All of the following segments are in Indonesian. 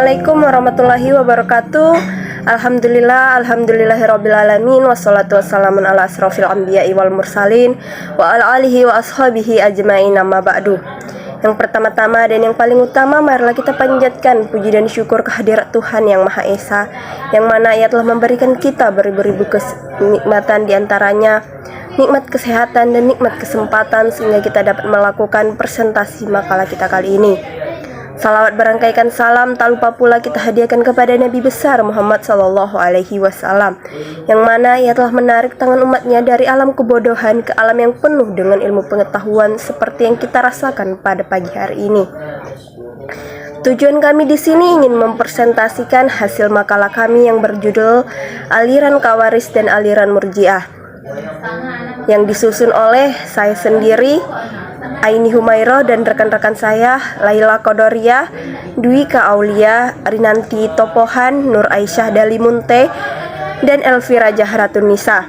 Assalamualaikum warahmatullahi wabarakatuh. Alhamdulillahirrabbilalamin. Wassalatu wassalamun ala asrofil anbiya'i wal mursalin wa ala alihi wa ashabihi ajma'in, amma ba'du. Yang pertama-tama dan yang paling utama, marilah kita panjatkan puji dan syukur kehadirat Tuhan Yang Maha Esa, yang mana Ia telah memberikan kita beribu-ribu kenikmatan, diantaranya nikmat kesehatan dan nikmat kesempatan, sehingga kita dapat melakukan presentasi makalah kita kali ini. Salawat berangkaikan salam tak lupa pula kita hadiahkan kepada Nabi besar Muhammad SAW, yang mana Ia telah menarik tangan umatnya dari alam kebodohan ke alam yang penuh dengan ilmu pengetahuan seperti yang kita rasakan pada pagi hari ini. Tujuan kami di sini ingin mempresentasikan hasil makalah kami yang berjudul Aliran Khawarij dan Aliran Murji'ah, yang disusun oleh saya sendiri, Aini Humairah, dan rekan-rekan saya Laila Qadariyah, Dwika Aulia, Rinanti Topohan, Nur Aisyah Dalimunte, dan Elvira Jahratun Nisa.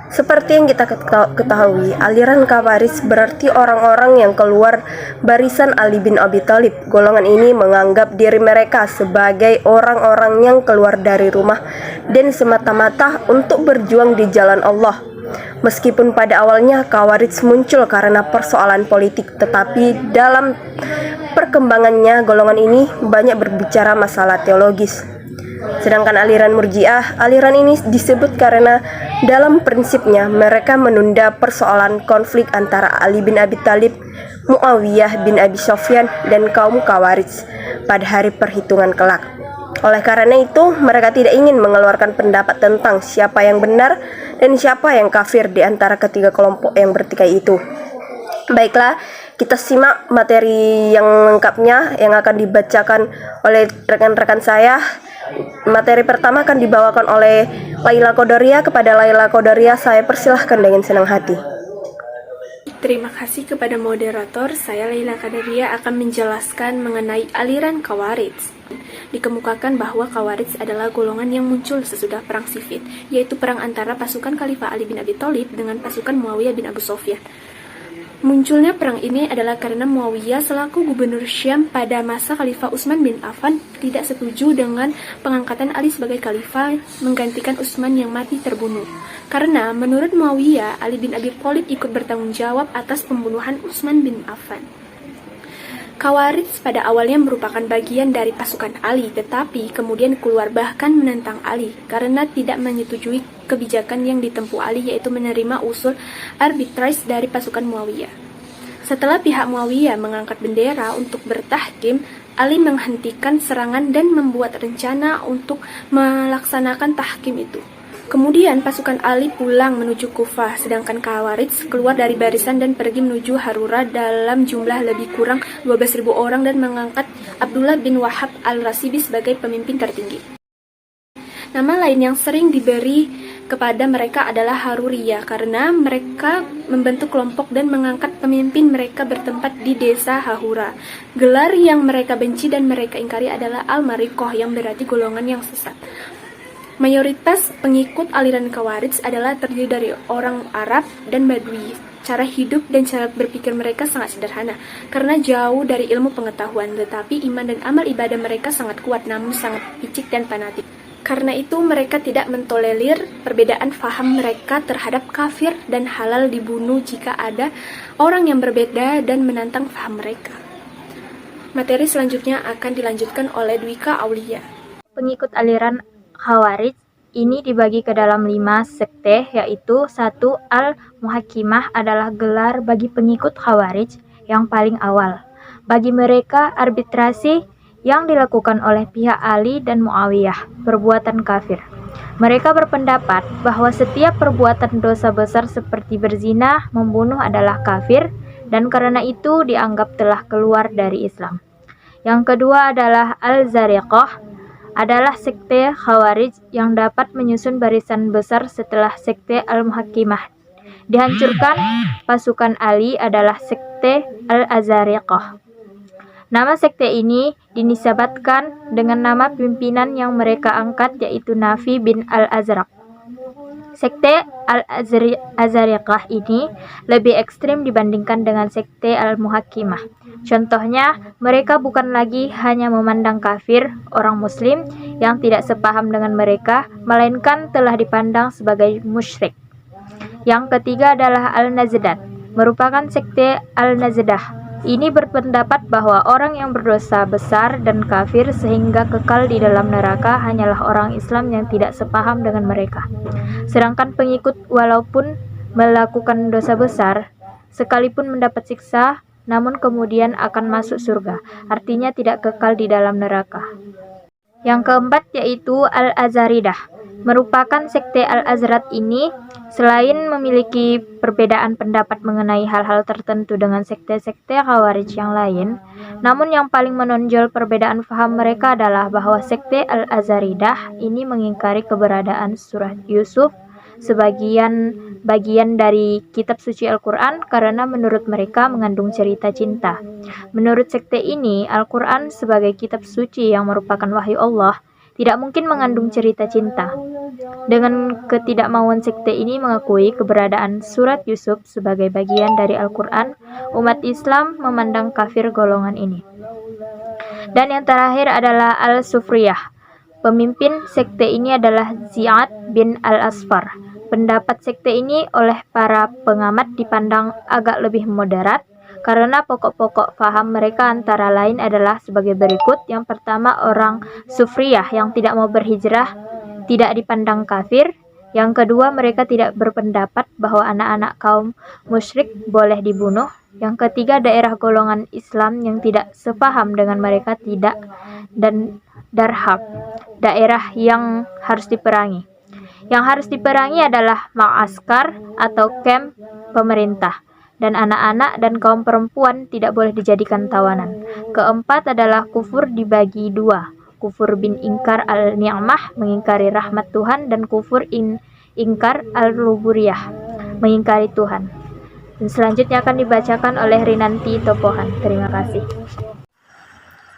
Seperti yang kita ketahui, aliran Khawarij berarti orang-orang yang keluar barisan Ali bin Abi Thalib. Golongan ini menganggap diri mereka sebagai orang-orang yang keluar dari rumah dan semata-mata untuk berjuang di jalan Allah. Meskipun pada awalnya Khawarij muncul karena persoalan politik, tetapi dalam perkembangannya golongan ini banyak berbicara masalah teologis. Sedangkan aliran Murji'ah, aliran ini disebut karena dalam prinsipnya mereka menunda persoalan konflik antara Ali bin Abi Thalib, Muawiyah bin Abi Sufyan, dan kaum Khawarij pada hari perhitungan kelak. Oleh karena itu, mereka tidak ingin mengeluarkan pendapat tentang siapa yang benar dan siapa yang kafir di antara ketiga kelompok yang bertikai itu. Baiklah, kita simak materi yang lengkapnya yang akan dibacakan oleh rekan-rekan saya. Materi pertama akan dibawakan oleh Laila Qadariyah. Kepada Laila Qadariyah saya persilahkan dengan senang hati. Terima kasih kepada moderator. Saya Laila Qadariyah akan menjelaskan mengenai aliran Khawarij. Dikemukakan bahwa Khawarij adalah golongan yang muncul sesudah perang Siffin, yaitu perang antara pasukan Khalifah Ali bin Abi Thalib dengan pasukan Muawiyah bin Abu Sufyan. Munculnya perang ini adalah karena Muawiyah selaku gubernur Syam pada masa Khalifah Utsman bin Affan tidak setuju dengan pengangkatan Ali sebagai khalifah menggantikan Utsman yang mati terbunuh. Karena menurut Muawiyah, Ali bin Abi Thalib ikut bertanggung jawab atas pembunuhan Utsman bin Affan. Khawarij pada awalnya merupakan bagian dari pasukan Ali, tetapi kemudian keluar bahkan menentang Ali karena tidak menyetujui kebijakan yang ditempuh Ali, yaitu menerima usul arbitrais dari pasukan Muawiyah. Setelah pihak Muawiyah mengangkat bendera untuk bertahkim, Ali menghentikan serangan dan membuat rencana untuk melaksanakan tahkim itu. Kemudian pasukan Ali pulang menuju Kufah, sedangkan Khawarij keluar dari barisan dan pergi menuju Harura dalam jumlah lebih kurang 12.000 orang dan mengangkat Abdullah bin Wahab al-Rasibi sebagai pemimpin tertinggi. Nama lain yang sering diberi kepada mereka adalah Haruriyah karena mereka membentuk kelompok dan mengangkat pemimpin mereka bertempat di desa Hahura. Gelar yang mereka benci dan mereka ingkari adalah Al-Mariqoh, yang berarti golongan yang sesat. Mayoritas pengikut aliran Khawarij adalah terdiri dari orang Arab dan Badui. Cara hidup dan cara berpikir mereka sangat sederhana karena jauh dari ilmu pengetahuan, tetapi iman dan amal ibadah mereka sangat kuat namun sangat picik dan fanatik. Karena itu mereka tidak mentolerir perbedaan faham mereka terhadap kafir dan halal dibunuh jika ada orang yang berbeda dan menantang faham mereka. Materi selanjutnya akan dilanjutkan oleh Dwika Aulia. Pengikut aliran Khawarij ini dibagi ke dalam 5 sekte, yaitu 1. Al-Muhakkimah adalah gelar bagi pengikut Khawarij yang paling awal. Bagi mereka, arbitrasi yang dilakukan oleh pihak Ali dan Muawiyah perbuatan kafir. Mereka berpendapat bahwa setiap perbuatan dosa besar seperti berzina, membunuh adalah kafir, dan karena itu dianggap telah keluar dari Islam. Yang kedua adalah Al-Zariqah, adalah sekte Khawarij yang dapat menyusun barisan besar setelah sekte Al-Muhakkimah. Dihancurkan pasukan Ali adalah sekte Al-Azariqah. Nama sekte ini dinisabatkan dengan nama pimpinan yang mereka angkat, yaitu Nafi bin Al-Azraq. Sekte Al-Azariqah ini lebih ekstrim dibandingkan dengan sekte Al-Muhakkimah. Contohnya, mereka bukan lagi hanya memandang kafir orang muslim yang tidak sepaham dengan mereka, melainkan telah dipandang sebagai musyrik. Yang ketiga adalah Al-Nazdat, merupakan sekte Al-Nazdah. Ini berpendapat bahwa orang yang berdosa besar dan kafir sehingga kekal di dalam neraka hanyalah orang Islam yang tidak sepaham dengan mereka. Sedangkan pengikut walaupun melakukan dosa besar, sekalipun mendapat siksa, namun kemudian akan masuk surga, artinya tidak kekal di dalam neraka. Yang keempat yaitu Al-Azaridah, merupakan sekte Al-Azrat ini selain memiliki perbedaan pendapat mengenai hal-hal tertentu dengan sekte-sekte Khawarij yang lain, namun yang paling menonjol perbedaan faham mereka adalah bahwa sekte Al-Azaridah ini mengingkari keberadaan surah Yusuf sebagian bagian dari kitab suci Al-Quran karena menurut mereka mengandung cerita cinta. Menurut sekte ini, Al-Quran sebagai kitab suci yang merupakan wahyu Allah tidak mungkin mengandung cerita cinta. Dengan ketidakmauan sekte ini mengakui keberadaan surat Yusuf sebagai bagian dari Al-Quran, umat Islam memandang kafir golongan ini. Dan yang terakhir adalah Al-Sufriyah. Pemimpin sekte ini adalah Ziyad bin Al-Asfar. Pendapat sekte ini oleh para pengamat dipandang agak lebih moderat, karena pokok-pokok faham mereka antara lain adalah sebagai berikut. Yang pertama, orang Sufriyah yang tidak mau berhijrah tidak dipandang kafir. Yang kedua, mereka tidak berpendapat bahwa anak-anak kaum musyrik boleh dibunuh. Yang ketiga, daerah golongan Islam yang tidak sepaham dengan mereka tidak, dan darhab, daerah yang harus diperangi. Yang harus diperangi adalah ma'askar atau camp pemerintah, dan anak-anak dan kaum perempuan tidak boleh dijadikan tawanan. Keempat adalah kufur dibagi dua, kufur bin ingkar al-ni'mah, mengingkari rahmat Tuhan, dan kufur ingkar al-ruburiyah, mengingkari Tuhan. Dan selanjutnya akan dibacakan oleh Rinanti Topohan. Terima kasih.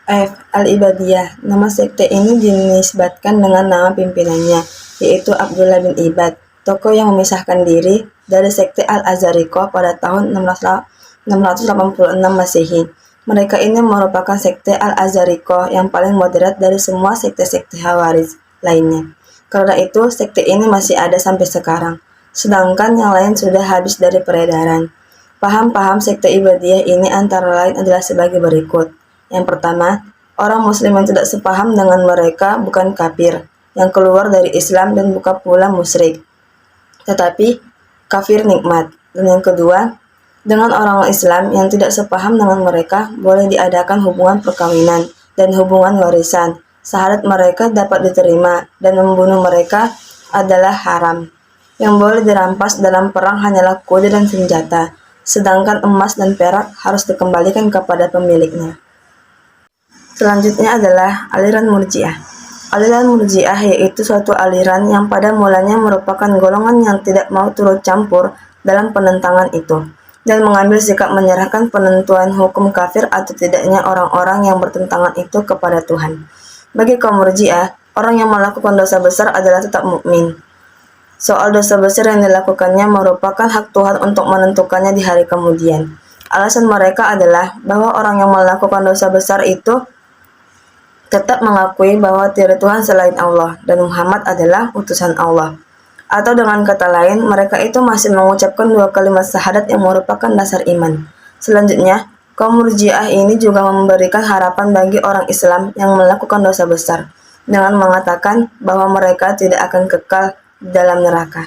F. Al-Ibadiyah. Nama sekte ini dinisbatkan dengan nama pimpinannya, yaitu Abdullah bin Ibad, tokoh yang memisahkan diri dari sekte Al-Azariqah pada tahun 686 Masehi. Mereka ini merupakan sekte Al-Azariqah yang paling moderat dari semua sekte-sekte Khawarij lainnya. Karena itu, sekte ini masih ada sampai sekarang, sedangkan yang lain sudah habis dari peredaran. Paham-paham sekte Ibadiyah ini antara lain adalah sebagai berikut. Yang pertama, orang muslim yang tidak sepaham dengan mereka bukan kafir, yang keluar dari Islam dan bukan pula musyrik, tetapi kafir nikmat. Dan yang kedua, dengan orang Islam yang tidak sepaham dengan mereka boleh diadakan hubungan perkawinan dan hubungan warisan. Syahadat mereka dapat diterima dan membunuh mereka adalah haram. Yang boleh dirampas dalam perang hanyalah kuda dan senjata, sedangkan emas dan perak harus dikembalikan kepada pemiliknya. Selanjutnya adalah aliran Murji'ah. Aliran Murji'ah yaitu suatu aliran yang pada mulanya merupakan golongan yang tidak mau turut campur dalam penentangan itu, dan mengambil sikap menyerahkan penentuan hukum kafir atau tidaknya orang-orang yang bertentangan itu kepada Tuhan. Bagi kaum Murji'ah, orang yang melakukan dosa besar adalah tetap mukmin. Soal dosa besar yang dilakukannya merupakan hak Tuhan untuk menentukannya di hari kemudian. Alasan mereka adalah bahwa orang yang melakukan dosa besar itu tetap mengakui bahwa tiada Tuhan selain Allah dan Muhammad adalah utusan Allah. Atau dengan kata lain, mereka itu masih mengucapkan dua kalimat syahadat yang merupakan dasar iman. Selanjutnya, kaum Murji'ah ini juga memberikan harapan bagi orang Islam yang melakukan dosa besar dengan mengatakan bahwa mereka tidak akan kekal di dalam neraka.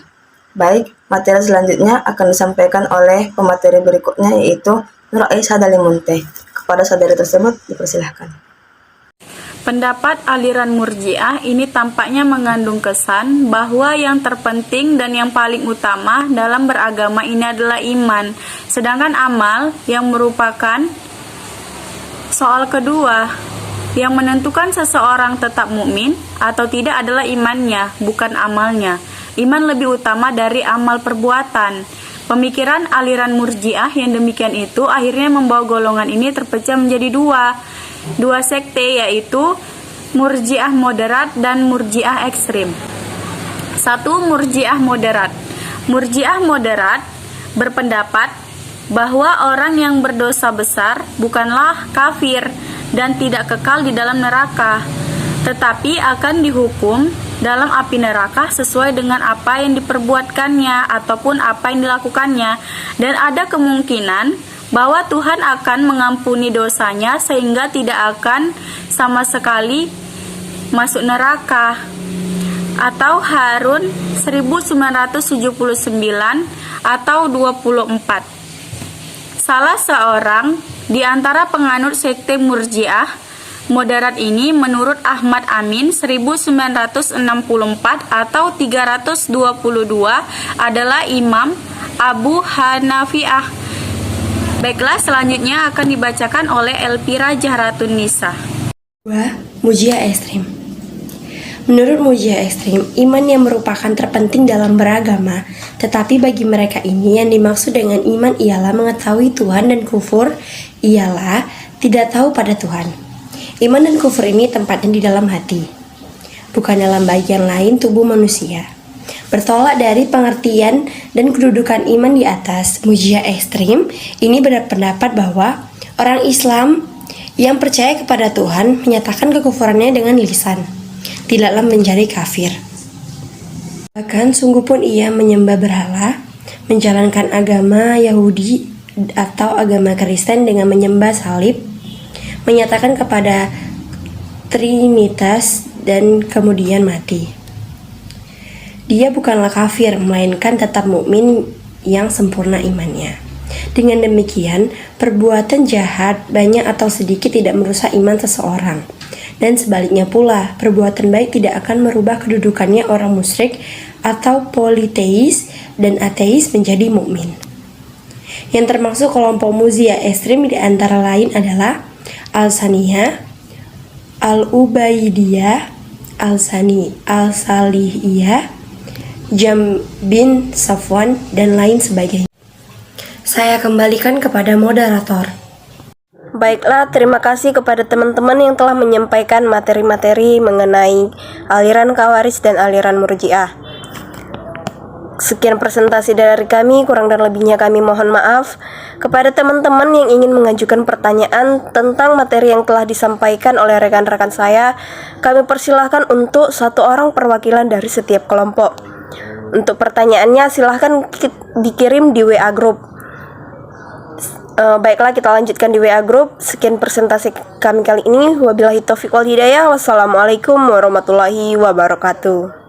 Baik, materi selanjutnya akan disampaikan oleh pemateri berikutnya, yaitu Nur Aisyah Dalimunte. Kepada saudari tersebut dipersilahkan. Pendapat aliran Murji'ah ini tampaknya mengandung kesan bahwa yang terpenting dan yang paling utama dalam beragama ini adalah iman, sedangkan amal yang merupakan soal kedua. Yang menentukan seseorang tetap mukmin atau tidak adalah imannya, bukan amalnya. Iman lebih utama dari amal perbuatan. Pemikiran aliran Murji'ah yang demikian itu akhirnya membawa golongan ini terpecah menjadi dua sekte, yaitu Murji'ah moderat dan Murji'ah ekstrim. 1. Murji'ah moderat. Murji'ah moderat berpendapat bahwa orang yang berdosa besar bukanlah kafir dan tidak kekal di dalam neraka, tetapi akan dihukum dalam api neraka sesuai dengan apa yang diperbuatkannya ataupun apa yang dilakukannya, dan ada kemungkinan bahwa Tuhan akan mengampuni dosanya sehingga tidak akan sama sekali masuk neraka. Atau Harun 1979 atau 24. Salah seorang di antara penganut sekte Murji'ah moderat ini menurut Ahmad Amin 1964 atau 322 adalah Imam Abu Hanafi'ah. Baiklah, selanjutnya akan dibacakan oleh Elpira Jahratun Nisa. 2. Murji'ah ekstrim. Menurut Murji'ah ekstrim, iman yang merupakan terpenting dalam beragama, tetapi bagi mereka ini yang dimaksud dengan iman ialah mengetahui Tuhan, dan kufur ialah tidak tahu pada Tuhan. Iman dan kufur ini tempatnya di dalam hati, bukan dalam bagian lain tubuh manusia. Bertolak dari pengertian dan kedudukan iman di atas, Murji'ah ekstrim ini berpendapat bahwa orang Islam yang percaya kepada Tuhan menyatakan kekufurannya dengan lisan, tidaklah menjadi kafir. Bahkan sungguh pun ia menyembah berhala, menjalankan agama Yahudi atau agama Kristen dengan menyembah salib, menyatakan kepada Trinitas dan kemudian mati. Dia bukanlah kafir, melainkan tetap mukmin yang sempurna imannya. Dengan demikian, perbuatan jahat banyak atau sedikit tidak merusak iman seseorang. Dan sebaliknya pula, perbuatan baik tidak akan merubah kedudukannya orang musyrik atau politeis dan ateis menjadi mukmin. Yang termasuk kelompok Murji'ah ekstrim di antara lain adalah Al-Saniyah, Al-Ubaidiyah, Al-Sani, Al-Salihiyah, Jam bin Safwan, dan lain sebagainya. Saya kembalikan kepada moderator. Baiklah, terima kasih kepada teman-teman yang telah menyampaikan materi-materi mengenai aliran Khawarij dan aliran Murji'ah. Sekian presentasi dari kami, kurang dan lebihnya kami mohon maaf. Kepada teman-teman yang ingin mengajukan pertanyaan tentang materi yang telah disampaikan oleh rekan-rekan saya, kami persilahkan untuk satu orang perwakilan dari setiap kelompok. Untuk pertanyaannya silahkan dikirim di WA Group. Baiklah, kita lanjutkan di WA Group. Sekian presentasi kami kali ini. Wabillahi taufiq wal hidayah. Wassalamualaikum warahmatullahi wabarakatuh.